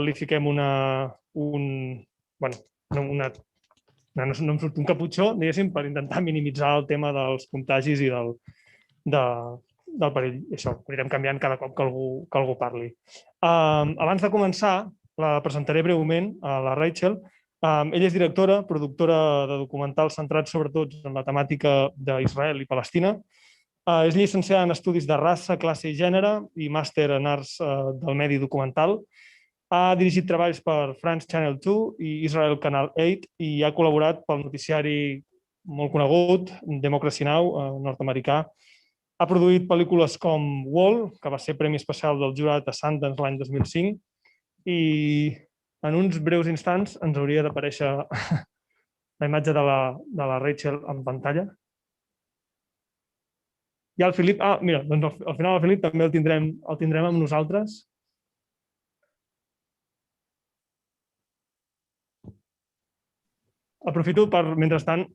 li fiquem no em surt un caputxó, diguéssim, per intentar minimitzar el tema dels contagis i del perill. I això, ho anirem canviant cada cop que algú parli. Abans de començar, la presentaré breument a la Rachel. Ella és directora, productora de documentals centrats sobretot en la temàtica d'Israel i Palestina. És llicenciada en Estudis de Raça, Classe i Gènere i màster en Arts del Medi Documental. Ha dirigit treballs per France Channel 2 i Israel Canal 8 i ha col·laborat pel noticiari molt conegut, Democracy Now!, nord-americà. Ha produït pel·lícules com Wall, que va ser Premi Especial del Jurat a Sundance l'any 2005, i en uns breus instants ens hauria d'aparèixer la imatge de la Rachel en pantalla. I el Philippe, mira, doncs al final el Philippe també el tindrem amb nosaltres. Aprofito per, mentrestant,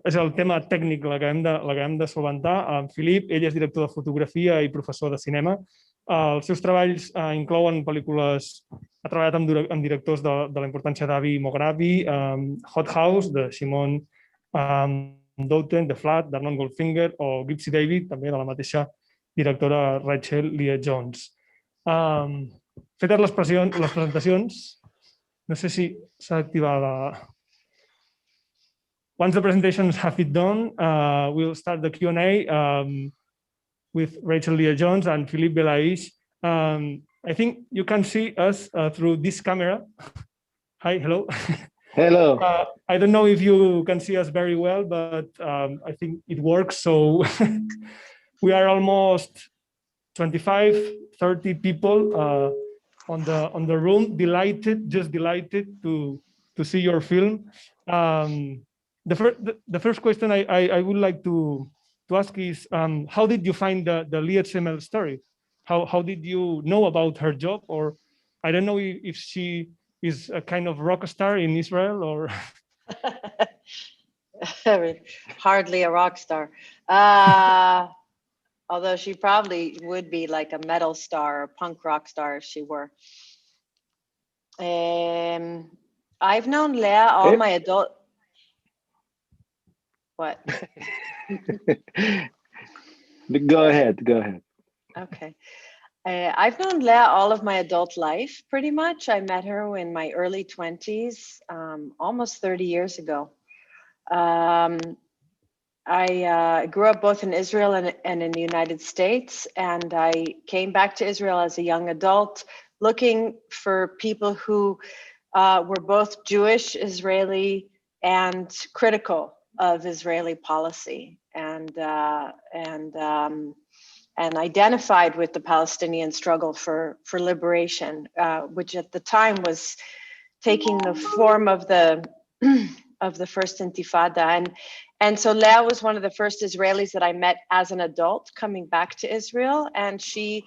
és el tema tècnic que acabem de solventar. Philippe, ell és director de fotografia i professor de cinema. Els seus treballs inclouen pel·lícules, ha treballat amb directors de la importància d'Avi Mograbi, Hot House, de Shimon Doughten, The Flat, d'Arnon Goldfinger, o Gypsy David, també de la mateixa directora Rachel Leah Jones. Fetes les presentacions, no sé si s'ha d'activar la... Once the presentations have been done, we'll start the Q&A with Rachel Leah Jones and Philippe Bellaiche. I think you can see us through this camera. Hi, hello. Hello. I don't know if you can see us very well, but I think it works. So we are almost 25, 30 people on the room, just delighted to see your film. The first question I would like to ask is, how did you find the Leah Jones story? How did you know about her job? Or I don't know if she is a kind of rock star in Israel or... Hardly a rock star. Although she probably would be like a metal star or punk rock star if she were. I've known Leah all my adult... What? Go ahead. Okay. I've known Leah all of my adult life, pretty much. I met her in my early 20s, almost 30 years ago. I grew up both in Israel and in the United States, and I came back to Israel as a young adult, looking for people who were both Jewish, Israeli, and critical of Israeli policy, and identified with the Palestinian struggle for liberation, which at the time was taking the form of the first Intifada. And so Leah was one of the first Israelis that I met as an adult coming back to Israel, and she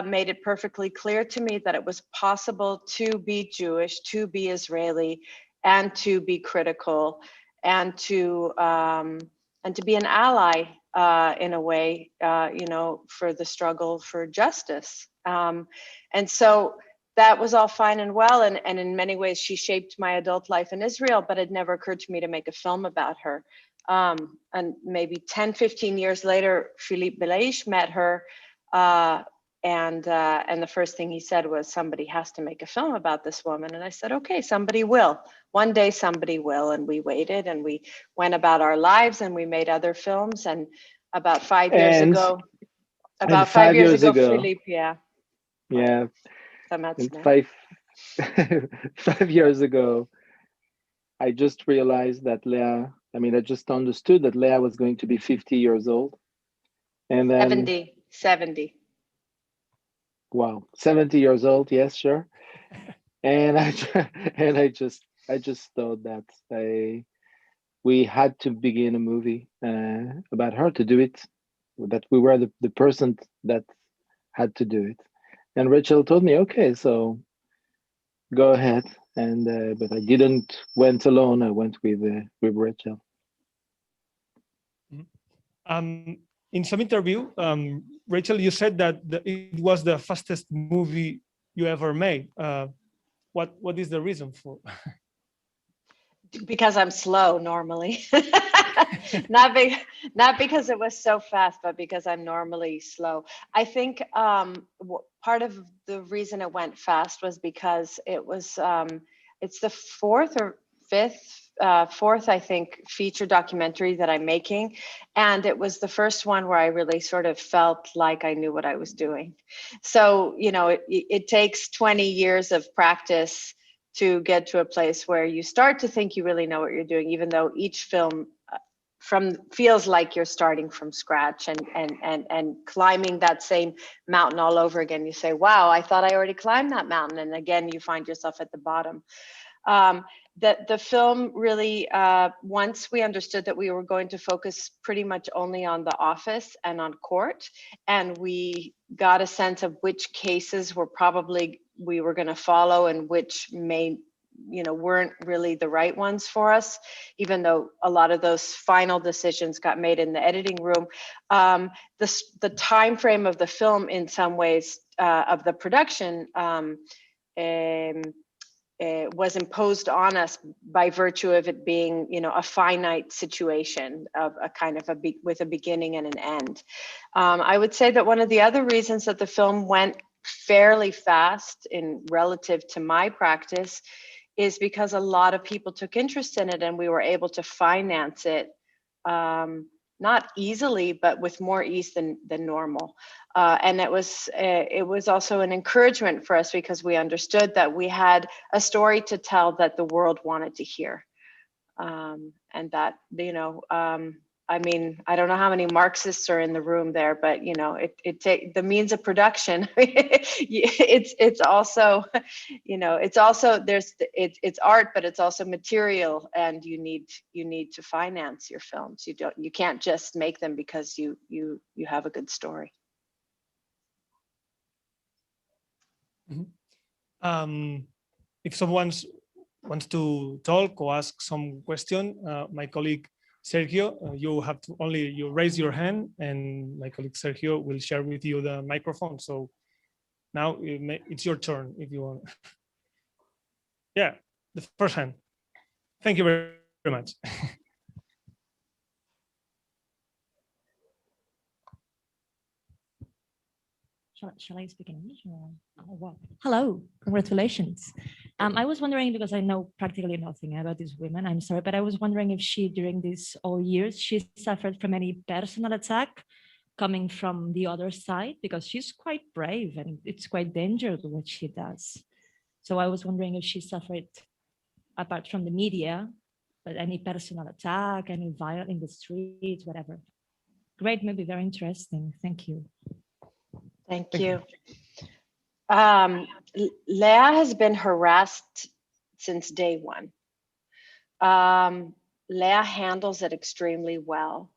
made it perfectly clear to me that it was possible to be Jewish, to be Israeli, and to be critical, and to be an ally in a way, for the struggle for justice. And so that was all fine and well. And in many ways, she shaped my adult life in Israel, but it never occurred to me to make a film about her. And maybe 10, 15 years later, Philippe Bellaiche met her. And the first thing he said was, somebody has to make a film about this woman. And I said, okay, somebody will. One day somebody will. And we waited and we went about our lives and we made other films. And about 5 years ago, Philippe, yeah. And 5 years ago, I just realized that Leah, I just understood that Leah was going to be 50 years old. And then 70. Wow, 70 years old, yes, sure. And I just thought that we had to begin a movie about her, to do it, that we were the person that had to do it. And Rachel told me, okay, so go ahead. And but I didn't went alone. I went with Rachel. In some interview, Rachel, you said that it was the fastest movie you ever made. what is the reason for? Because I'm slow normally. not because it was so fast, but because I'm normally slow. I think part of the reason it went fast was because it was it's the fourth, I think, feature documentary that I'm making. And it was the first one where I really sort of felt like I knew what I was doing. So, you know, it takes 20 years of practice to get to a place where you start to think you really know what you're doing, even though each film feels like you're starting from scratch and climbing that same mountain all over again. You say, wow, I thought I already climbed that mountain. And again, you find yourself at the bottom. The film really, once we understood that we were going to focus pretty much only on the office and on court, and we got a sense of which cases we were going to follow and which weren't really the right ones for us, even though a lot of those final decisions got made in the editing room. The time frame of the film, in some ways, of the production, was imposed on us by virtue of it being, a finite situation of a kind of with a beginning and an end. I would say that one of the other reasons that the film went fairly fast in relative to my practice is because a lot of people took interest in it, and we were able to finance it not easily, but with more ease than normal. And it was also an encouragement for us, because we understood that we had a story to tell that the world wanted to hear. And that, I mean, I don't know how many Marxists are in the room there, but the means of production. it's also, it's art, but it's also material, and you need to finance your films. You can't just make them because you have a good story. Mm-hmm. If someone wants to talk or ask some question, my colleague Sergio, you raise your hand, and my colleague Sergio will share with you the microphone. So now it's your turn if you want. Yeah, the first hand. Thank you very much. Shall I speak in English? Oh, wow. Hello, congratulations. I was wondering, because I know practically nothing about these women, I'm sorry, but I was wondering if during these all years, she suffered from any personal attack coming from the other side, because she's quite brave and it's quite dangerous what she does. So I was wondering if she suffered, apart from the media, but any personal attack, any violence in the streets, whatever. Great movie, very interesting. Thank you. Thank you. Leah has been harassed since day one. Leah handles it extremely well.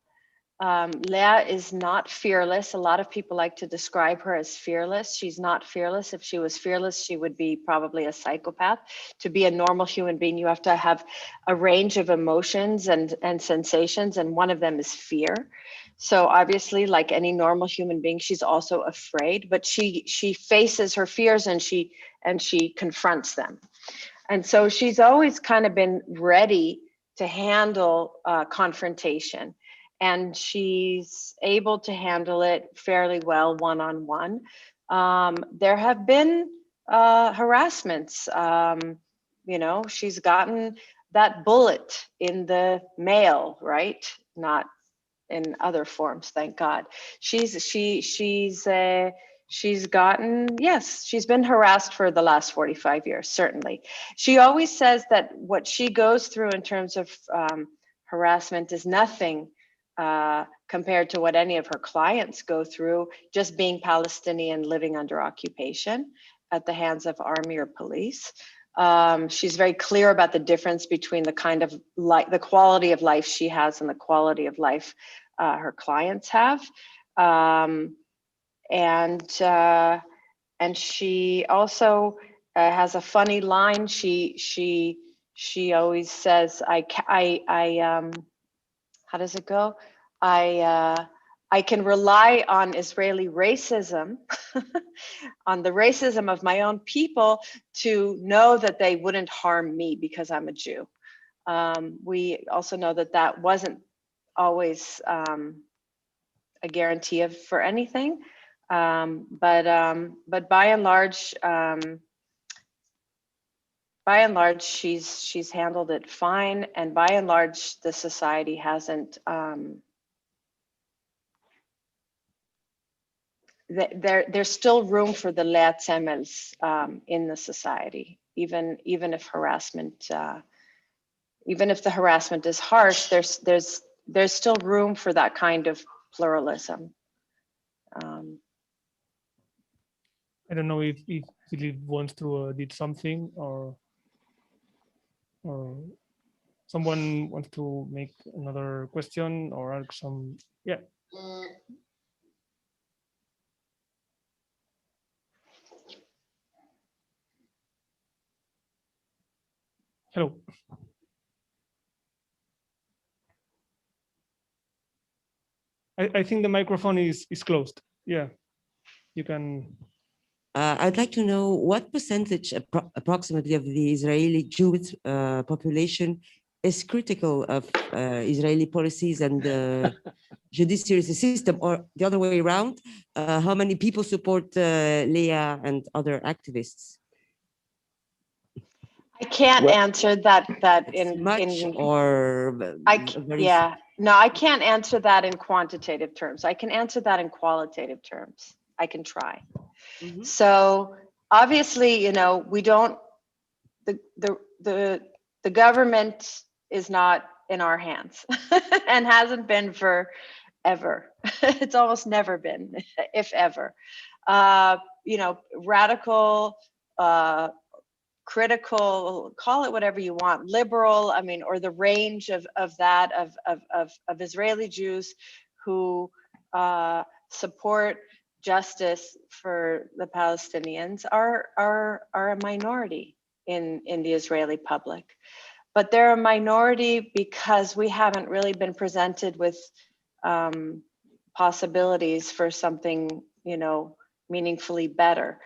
Leah is not fearless. A lot of people like to describe her as fearless. She's not fearless. If she was fearless, she would be probably a psychopath. To be a normal human being, you have to have a range of emotions and sensations, and one of them is fear. So obviously, like any normal human being, she's also afraid, but she faces her fears and she confronts them. And so she's always kind of been ready to handle confrontation. And she's able to handle it fairly well one-on-one. There have been harassments. She's gotten that bullet in the mail, right? Not in other forms, thank God. She's gotten, yes, she's been harassed for the last 45 years, certainly. She always says that what she goes through in terms of harassment is nothing compared to what any of her clients go through, just being Palestinian living under occupation at the hands of army or police. She's very clear about the difference between the kind of the quality of life she has and the quality of life her clients have. And she also has a funny line. She always says, how does it go? I I can rely on Israeli racism, on the racism of my own people, to know that they wouldn't harm me because I'm a Jew. We also know that that wasn't always a guarantee for anything, but by and large, she's handled it fine, and by and large, the society hasn't. There's still room for the Leah Jones in the society, even if harassment, even if the harassment is harsh. There's still room for that kind of pluralism. I don't know if Philippe wants to did something, or someone wants to make another question or ask some. Yeah. Hello. I think the microphone is closed. Yeah, you can. I'd like to know what percentage approximately of the Israeli Jewish population is critical of Israeli policies and the judiciary system, or the other way around, how many people support Leah and other activists? I can't answer that in or yeah, no, I can't answer that in quantitative terms. I can answer that in qualitative terms. I can try. Mm-hmm. So obviously, you know, we don't, the government is not in our hands and hasn't been for ever. It's almost never been, if ever. You know, radical, critical, call it whatever you want, liberal, I mean, or the range of Israeli Jews who support justice for the Palestinians are a minority in the Israeli public. But they're a minority because we haven't really been presented with possibilities for something, you know, meaningfully better.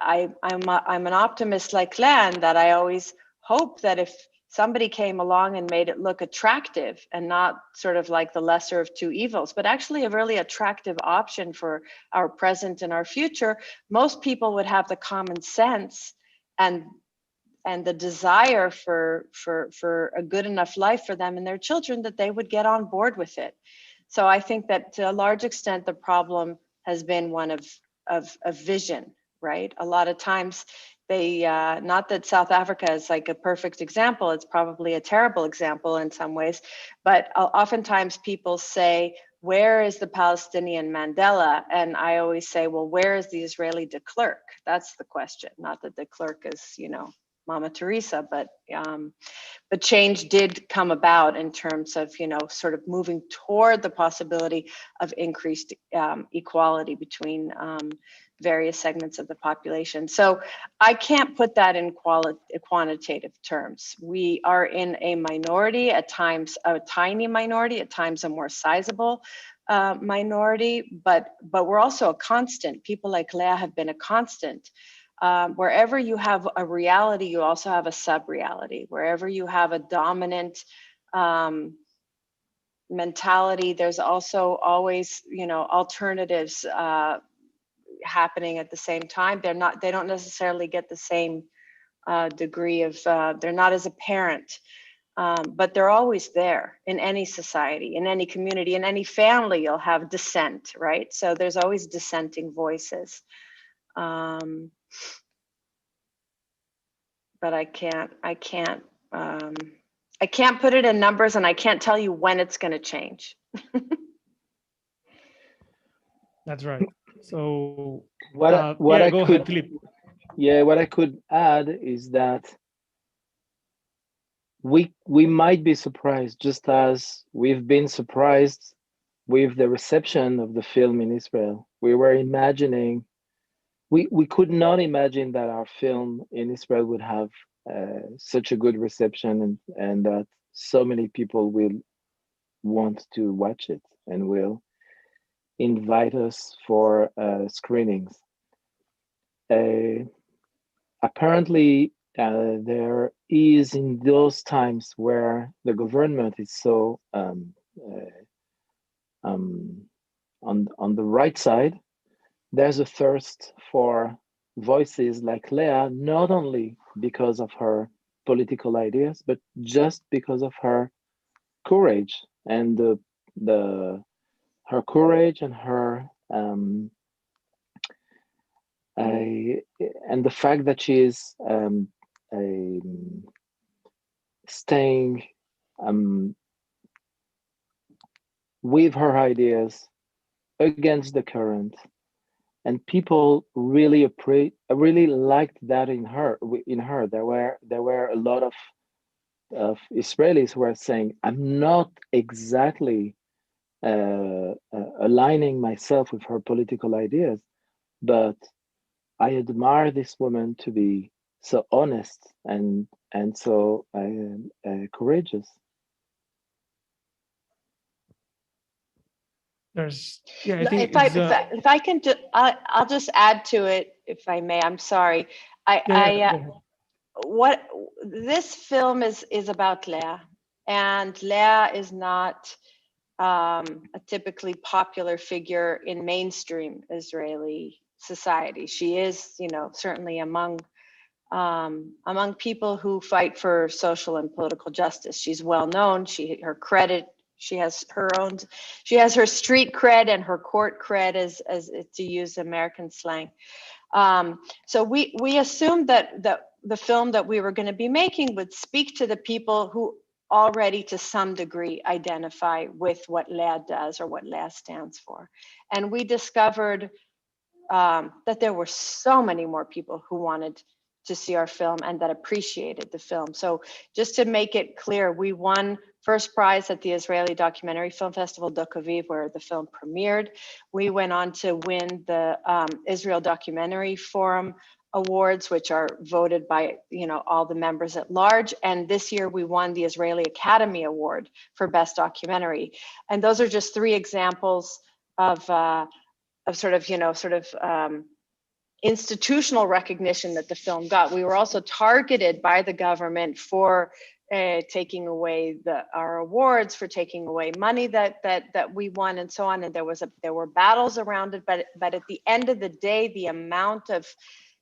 I'm an optimist like Leah, that I always hope that if somebody came along and made it look attractive and not sort of like the lesser of two evils, but actually a really attractive option for our present and our future, most people would have the common sense and the desire for a good enough life for them and their children that they would get on board with it. So I think that to a large extent, the problem has been one of vision, right? A lot of times they, not that South Africa is like a perfect example, it's probably a terrible example in some ways, but oftentimes people say, where is the Palestinian Mandela? And I always say, well, where is the Israeli de Klerk? That's the question, not that de Klerk is, you know, Mama Teresa, but change did come about in terms of, you know, sort of moving toward the possibility of increased equality between various segments of the population. So I can't put that in quantitative terms. We are in a minority, at times a tiny minority, at times a more sizable minority, but we're also a constant. People like Leah have been a constant. Wherever you have a reality, you also have a sub-reality. Wherever you have a dominant mentality, there's also always, you know, alternatives happening at the same time. They don't necessarily get the same degree of, they're not as apparent, but they're always there in any society, in any community, in any family. You'll have dissent, right? So there's always dissenting voices. But I can't put it in numbers, and I can't tell you when it's going to change. That's right. So what yeah, go ahead, Philippe. Yeah, what I could add is that we might be surprised, just as we've been surprised with the reception of the film in Israel. We were imagining, we could not imagine that our film in Israel would have such a good reception, and that so many people will want to watch it and will invite us for screenings. Apparently, there is, in those times where the government is so on the right side, there's a thirst for voices like Leah, not only because of her political ideas, but just because of her courage and her courage and her and the fact that she is staying with her ideas against the current, and people really really liked that in her. There were a lot of Israelis who were saying, "I'm not exactly aligning myself with her political ideas, but I admire this woman to be so honest and so courageous." There's, yeah, I think if I can, I'll just add to it, if I may. I'm sorry. What this film is about Leah, and Leah is not a typically popular figure in mainstream Israeli society. She is, certainly among people who fight for social and political justice. She's well known. Her credit. She has her street cred and her court cred, as to use American slang. So we assumed that the film that we were going to be making would speak to the people who already to some degree identify with what Leah does or what Leah stands for. And we discovered that there were so many more people who wanted to see our film and that appreciated the film. So just to make it clear, we won first prize at the Israeli Documentary Film Festival, Doc Aviv, where the film premiered. We went on to win the Israel Documentary Forum Awards, which are voted by all the members at large. And this year we won the Israeli Academy Award for Best Documentary. And those are just three examples of institutional recognition that the film got. We were also targeted by the government for taking away our awards, for taking away money that we won, and so on. And there were battles around it, but at the end of the day, the amount of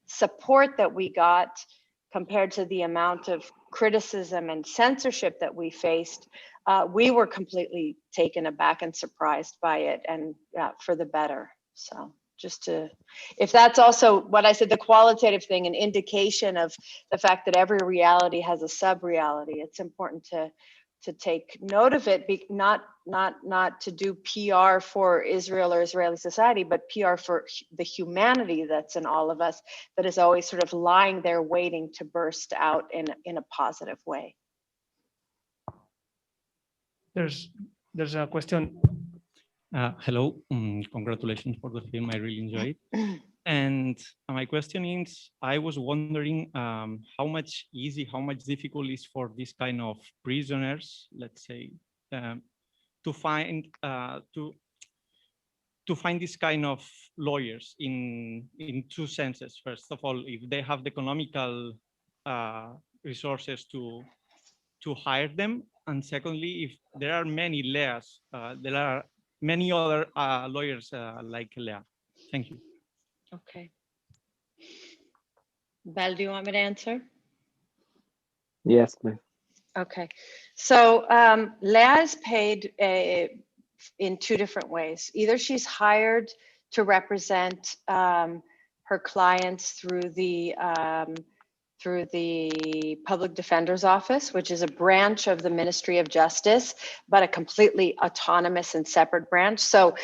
support that we got compared to the amount of criticism and censorship that we faced, we were completely taken aback and surprised by it, and for the better. So just if that's also what I said, the qualitative thing, an indication of the fact that every reality has a sub-reality, it's important to take note of it, not to do PR for Israel or Israeli society, but PR for the humanity that's in all of us, that is always sort of lying there waiting to burst out in a positive way. There's a question. Hello, congratulations for the film. I really enjoyed it. And my question is, I was wondering how much difficult is for this kind of prisoners, let's say, to find this kind of lawyers in two senses. First of all, if they have the economical resources to hire them, and secondly, if there are many Leahs, there are many other lawyers like Leah. Thank you. Okay. Belle, do you want me to answer? Yes, please. Okay. So Leah is paid in two different ways. Either she's hired to represent her clients through the Public Defender's Office, which is a branch of the Ministry of Justice, but a completely autonomous and separate branch. So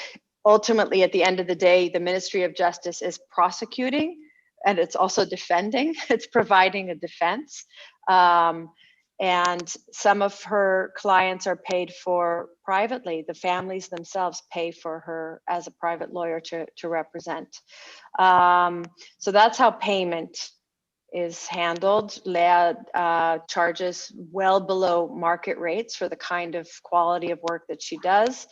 ultimately, at the end of the day, the Ministry of Justice is prosecuting, and it's also defending. It's providing a defense. And some of her clients are paid for privately. The families themselves pay for her as a private lawyer to represent. So that's how payment is handled. Leah charges well below market rates for the kind of quality of work that she does.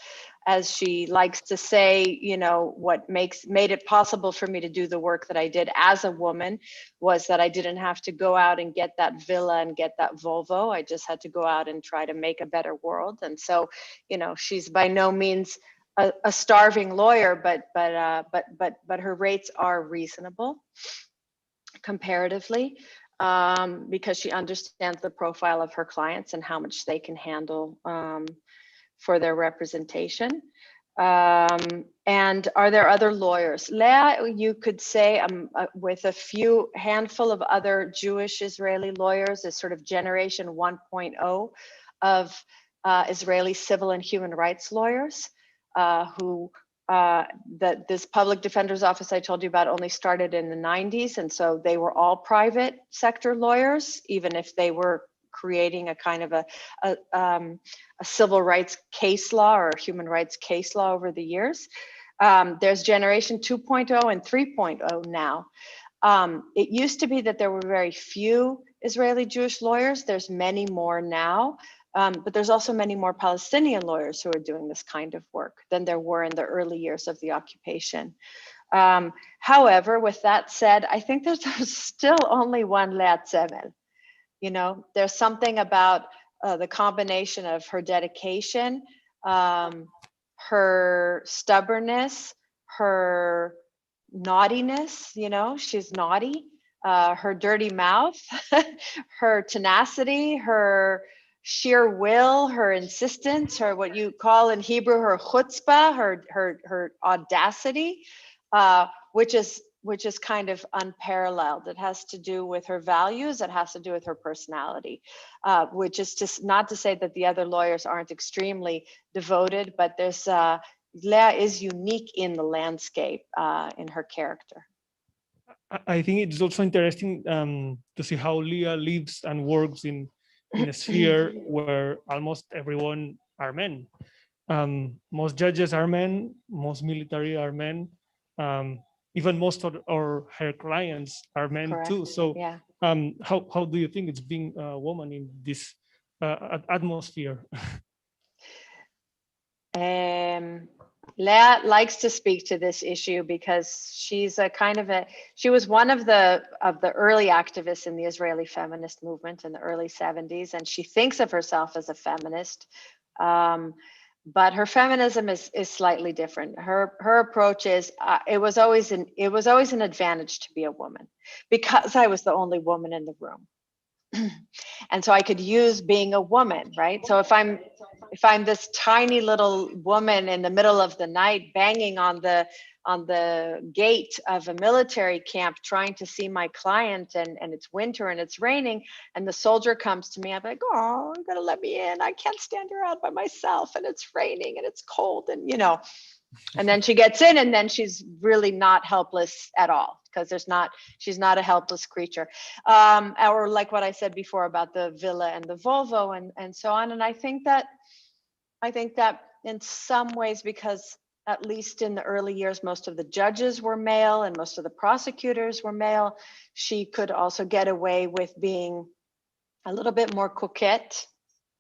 as she likes to say, you know, what made it possible for me to do the work that I did as a woman was that I didn't have to go out and get that villa and get that Volvo. I just had to go out and try to make a better world. And so, you know, she's by no means a starving lawyer, but her rates are reasonable comparatively, because she understands the profile of her clients and how much they can handle for their representation. And are there other lawyers? Leah, you could say with a handful of other Jewish Israeli lawyers, is sort of generation 1.0 of Israeli civil and human rights lawyers who that this public defender's office I told you about only started in the 90s. And so they were all private sector lawyers, even if they were creating a kind of a civil rights case law or human rights case law over the years. There's generation 2.0 and 3.0 now. It used to be that there were very few Israeli Jewish lawyers. There's many more now. But there's also many more Palestinian lawyers who are doing this kind of work than there were in the early years of the occupation. However, with that said, I think there's still only one Leah Zevel. You know, there's something about the combination of her dedication, her stubbornness, her naughtiness, you know, she's naughty, her dirty mouth, her tenacity, her sheer will, her insistence, her what you call in Hebrew her chutzpah, her audacity, which is kind of unparalleled. It has to do with her values. It has to do with her personality, which is just not to say that the other lawyers aren't extremely devoted, but there's Leah is unique in the landscape in her character. I think it's also interesting to see how Leah lives and works in a sphere where almost everyone are men. Most judges are men, most military are men, even most of her clients are men. Correct. Too. So yeah. How do you think it's being a woman in this atmosphere? Leah likes to speak to this issue because she's she was one of the early activists in the Israeli feminist movement in the early 70s, and she thinks of herself as a feminist, but her feminism is slightly different. Her approach is it was always an advantage to be a woman because I was the only woman in the room. And so I could use being a woman, right? So if I'm this tiny little woman in the middle of the night banging on the gate of a military camp trying to see my client, and it's winter and it's raining, and the soldier comes to me, I'm like, oh, you gotta let me in. I can't stand here out by myself, and it's raining and it's cold, and you know. And then she gets in, and then she's really not helpless at all, because she's not a helpless creature. Or like what I said before about the villa and the Volvo and so on. And I think that in some ways, because at least in the early years, most of the judges were male and most of the prosecutors were male, she could also get away with being a little bit more coquette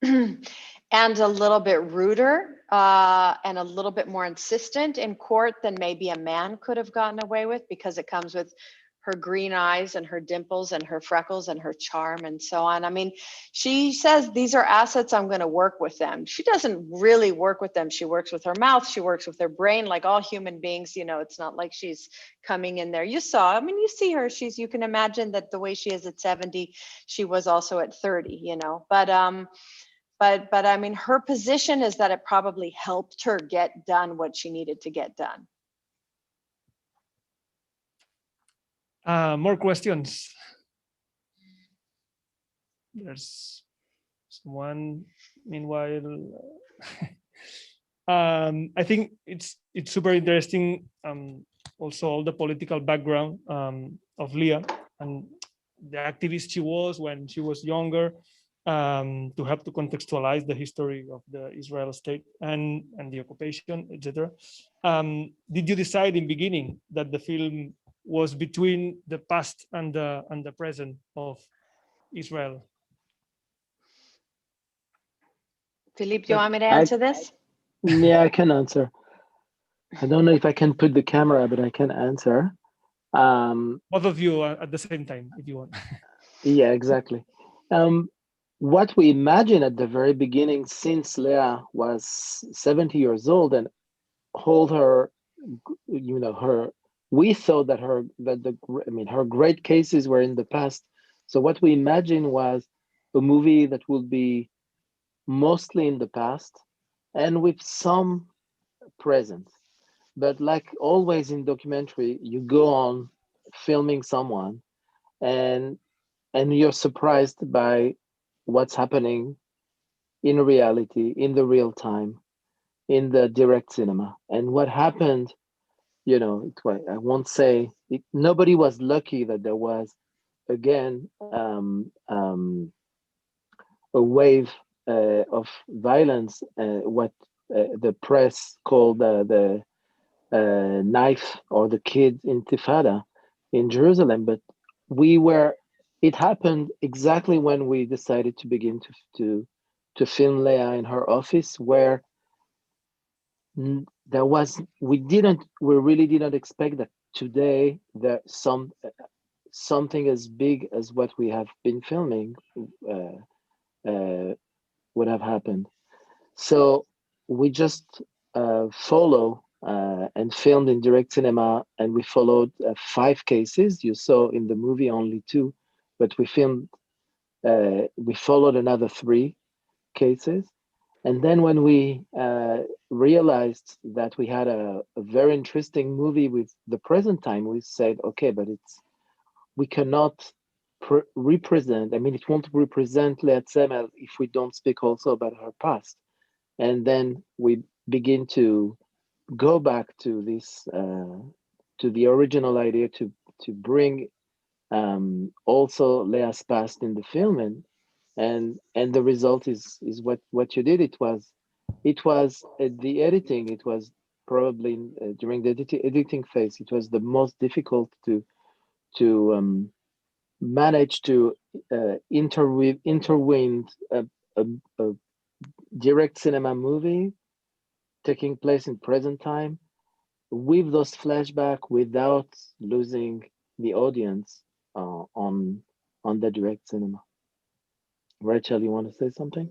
and a little bit ruder and a little bit more insistent in court than maybe a man could have gotten away with, because it comes with her green eyes and her dimples and her freckles and her charm and so on. I mean, she says, these are assets, I'm going to work with them. She doesn't really work with them. She works with her mouth. She works with her brain, like all human beings. You know, it's not like she's coming in there. You see her, you can imagine that the way she is at 70, she was also at 30, you know, but I mean, her position is that it probably helped her get done what she needed to get done. More questions. There's one. Meanwhile, I think it's super interesting. Also, all the political background of Leah and the activist she was when she was younger, to help to contextualize the history of the Israel state and the occupation, etc. Did you decide in beginning that the film was between the past and the present of Israel? Philippe, do you want me to answer this? Yeah, I can answer. I don't know if I can put the camera, but I can answer. Both of you at the same time, if you want. Yeah, exactly. What we imagine at the very beginning, since Leah was 70 years old and hold her, we thought that her great cases were in the past. So what we imagined was a movie that would be mostly in the past and with some present. But like always in documentary, you go on filming someone and you're surprised by what's happening in reality, in the real time, in the direct cinema. And what happened, I won't say nobody was lucky that there was again a wave of violence, what the press called the knife or the kid intifada in Jerusalem. But it happened exactly when we decided to begin to film Leah in her office, where we really didn't expect that today that something as big as what we have been filming would have happened. So we just follow and filmed in direct cinema, and we followed 5 cases. You saw in the movie only 2, but we followed another 3 cases. And then when we realized that we had a very interesting movie with the present time, we said, okay, but we cannot represent. I mean, it won't represent Leah Zemel if we don't speak also about her past. And then we begin to go back to this, to the original idea to bring also Leah's past in the film, and the result is what you did. It was the editing. It was probably during the editing phase. It was the most difficult to manage to interweave a direct cinema movie taking place in present time with those flashbacks without losing the audience on the direct cinema. Rachel, you want to say something?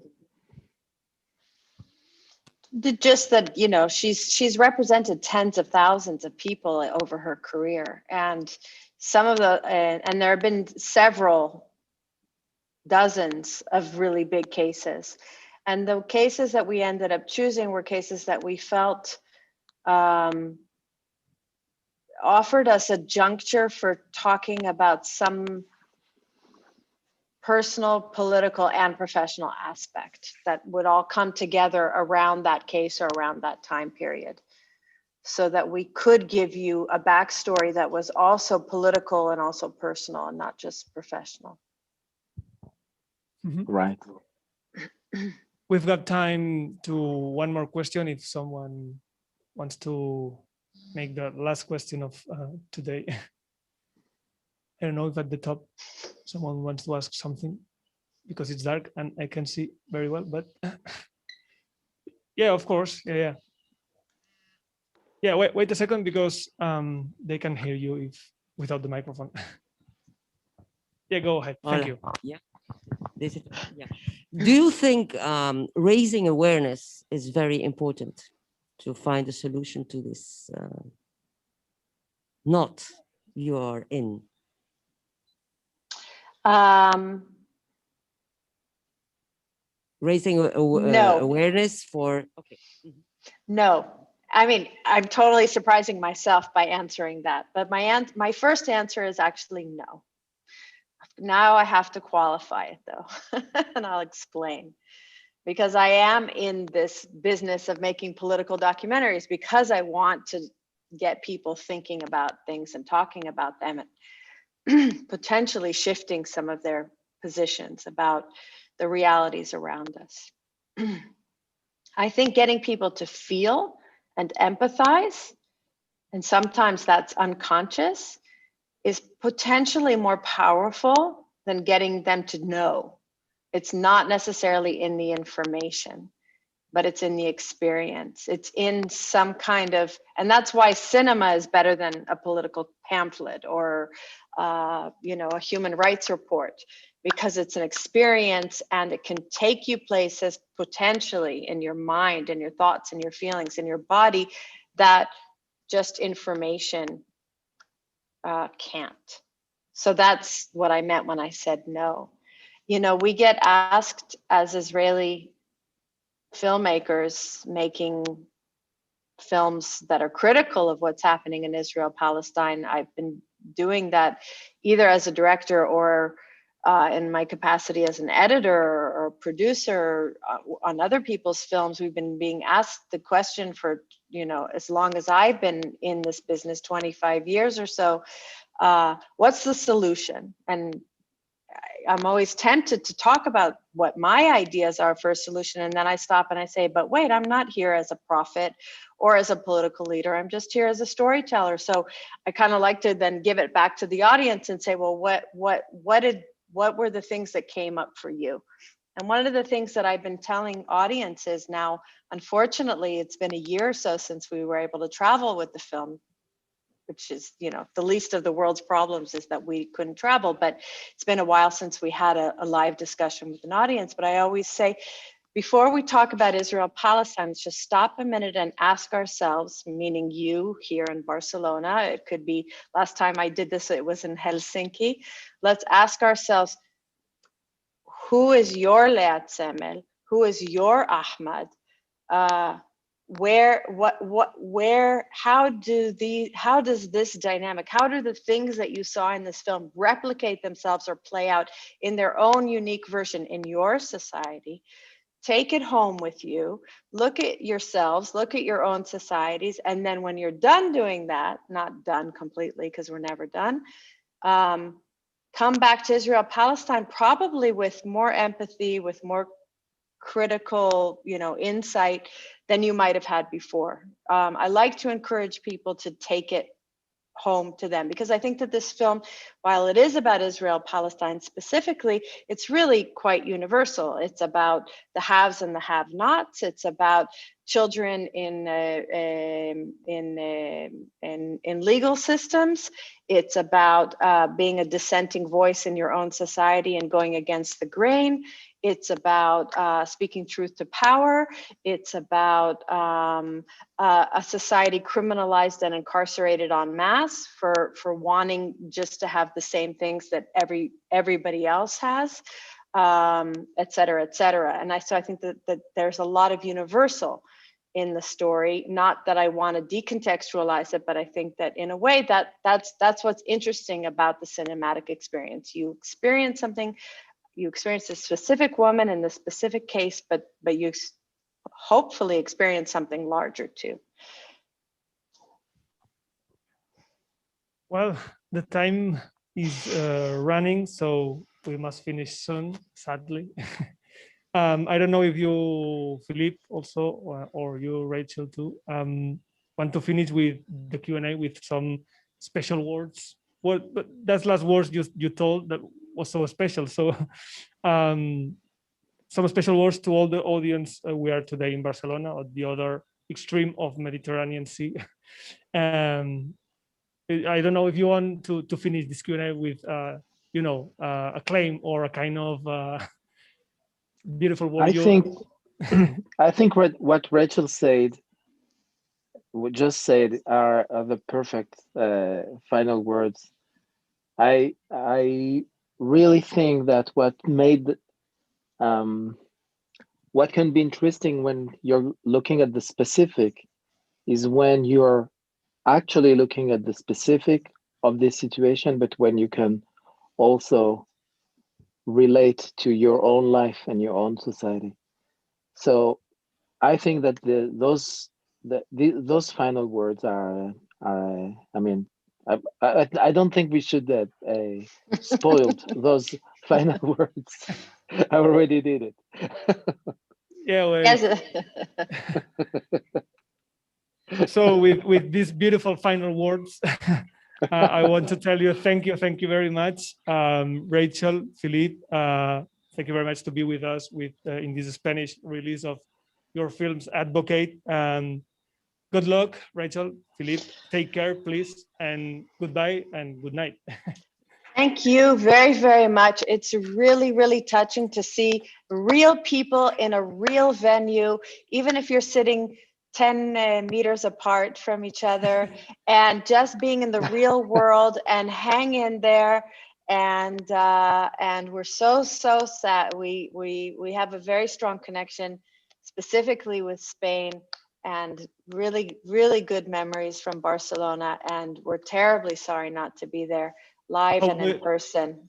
Just that, she's represented tens of thousands of people over her career, and and there have been several dozens of really big cases. And the cases that we ended up choosing were cases that we felt offered us a juncture for talking about some personal, political, and professional aspect that would all come together around that case or around that time period, so that we could give you a backstory that was also political and also personal and not just professional. Mm-hmm. Right. We've got time to one more question if someone wants to make the last question of today. I don't know if at the top someone wants to ask something, because it's dark and I can see very well, but yeah, of course. Yeah. Wait a second, because they can hear you without the microphone. Yeah, go ahead. Thank you. Yeah. Do you think raising awareness is very important to find a solution to this knot you are in? Raising No. awareness for, okay. No, I mean, I'm totally surprising myself by answering that, but my first answer is actually no. Now I have to qualify it though, and I'll explain. Because I am in this business of making political documentaries because I want to get people thinking about things and talking about them and potentially shifting some of their positions about the realities around us. I think getting people to feel and empathize, and sometimes that's unconscious, is potentially more powerful than getting them to know. It's not necessarily in the information. but it's in the experience. It's in some kind of, and that's why cinema is better than a political pamphlet or, you know, a human rights report, because it's an experience and it can take you places potentially in your mind and your thoughts and your feelings and your body that just information can't. So that's what I meant when I said no. You know, we get asked as Israeli filmmakers making films that are critical of what's happening in Israel, Palestine. I've been doing that either as a director or in my capacity as an editor or producer on other people's films. We've been being asked the question for, you know, as long as I've been in this business, 25 years or so, what's the solution? And I'm always tempted to talk about what my ideas are for a solution. And then I stop and I say, but wait, I'm not here as a prophet or as a political leader. I'm just here as a storyteller. So I kind of like to then give it back to the audience and say, well, what were the things that came up for you? And one of the things that I've been telling audiences now, unfortunately, it's been a year or so since we were able to travel with the film, which is, you know, the least of the world's problems is that we couldn't travel, but it's been a while since we had a live discussion with an audience. But I always say, before we talk about Israel, Palestine, let's just stop a minute and ask ourselves, meaning you here in Barcelona, it could be, last time I did this, it was in Helsinki. Let's ask ourselves, who is your Leah Semel? Who is your Ahmad? Where, how does this dynamic, how do the things that you saw in this film replicate themselves or play out in their own unique version in your society? Take it home with you, look at yourselves, look at your own societies, and then when you're done doing that, not done completely because we're never done, come back to Israel, Palestine, probably with more empathy, with more critical, you know, insight than you might have had before. I like to encourage people to take it home to them, because I think that this film, while it is about Israel, Palestine specifically, it's really quite universal. It's about the haves and the have-nots. It's about children in legal systems. It's about being a dissenting voice in your own society and going against the grain. It's about speaking truth to power. It's about a society criminalized and incarcerated en masse for wanting just to have the same things that everybody else has, et cetera, et cetera. And so I think that there's a lot of universal in the story. Not that I want to decontextualize it, but I think that in a way that's what's interesting about the cinematic experience. You experience something. You experience a specific woman in the specific case, but you hopefully experience something larger too. Well, the time is running, so we must finish soon, sadly. I don't know if you, Philippe, also, or you, Rachel, too, want to finish with the Q&A with some special words. But that's last words you told that was so special. So some special words to all the audience we are today in Barcelona, or the other extreme of Mediterranean Sea. I don't know if you want to finish this Q&A with, you know, a claim or a kind of beautiful word. I think what Rachel said, just said, are the perfect final words. I really think that what can be interesting when you're looking at the specific is when you're actually looking at the specific of this situation, but when you can also relate to your own life and your own society. So I think that those final words are I mean, I don't think we should spoiled those final words. I already did it. Yeah, well, Yes. So with these beautiful final words, I want to tell you thank you very much, Rachel, Philippe. Thank you very much to be with us in this Spanish release of your film's advocate. Good luck, Rachel, Philippe. Take care, please, and goodbye and good night. Thank you very, very much. It's really, really touching to see real people in a real venue, even if you're sitting 10 meters apart from each other, and just being in the real world and hang in there. And we're so sad. We have a very strong connection, specifically with Spain, and really, really good memories from Barcelona. And we're terribly sorry not to be there live and in person,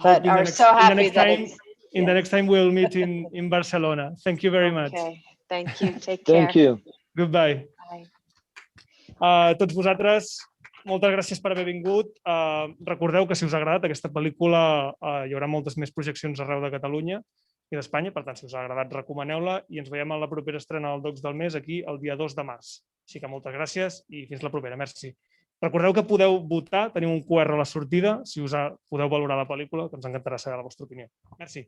but are so happy that it's... In the next time we'll meet in Barcelona. Thank you very much. Okay, thank you. Take care. Thank you. Goodbye. Bye. A tots vosaltres, moltes gràcies per haver vingut. Recordeu que si us ha agradat aquesta pel·lícula hi haurà moltes més projeccions arreu de Catalunya i d'Espanya, per tant, si us ha agradat, recomaneu-la i ens veiem a la propera estrena del Docs del Mes aquí el dia 2 de març. Així que moltes gràcies i fins la propera. Merci. Recordeu que podeu votar, tenim un QR a la sortida, si us podeu valorar la pel·lícula, que ens encantarà saber la vostra opinió. Merci.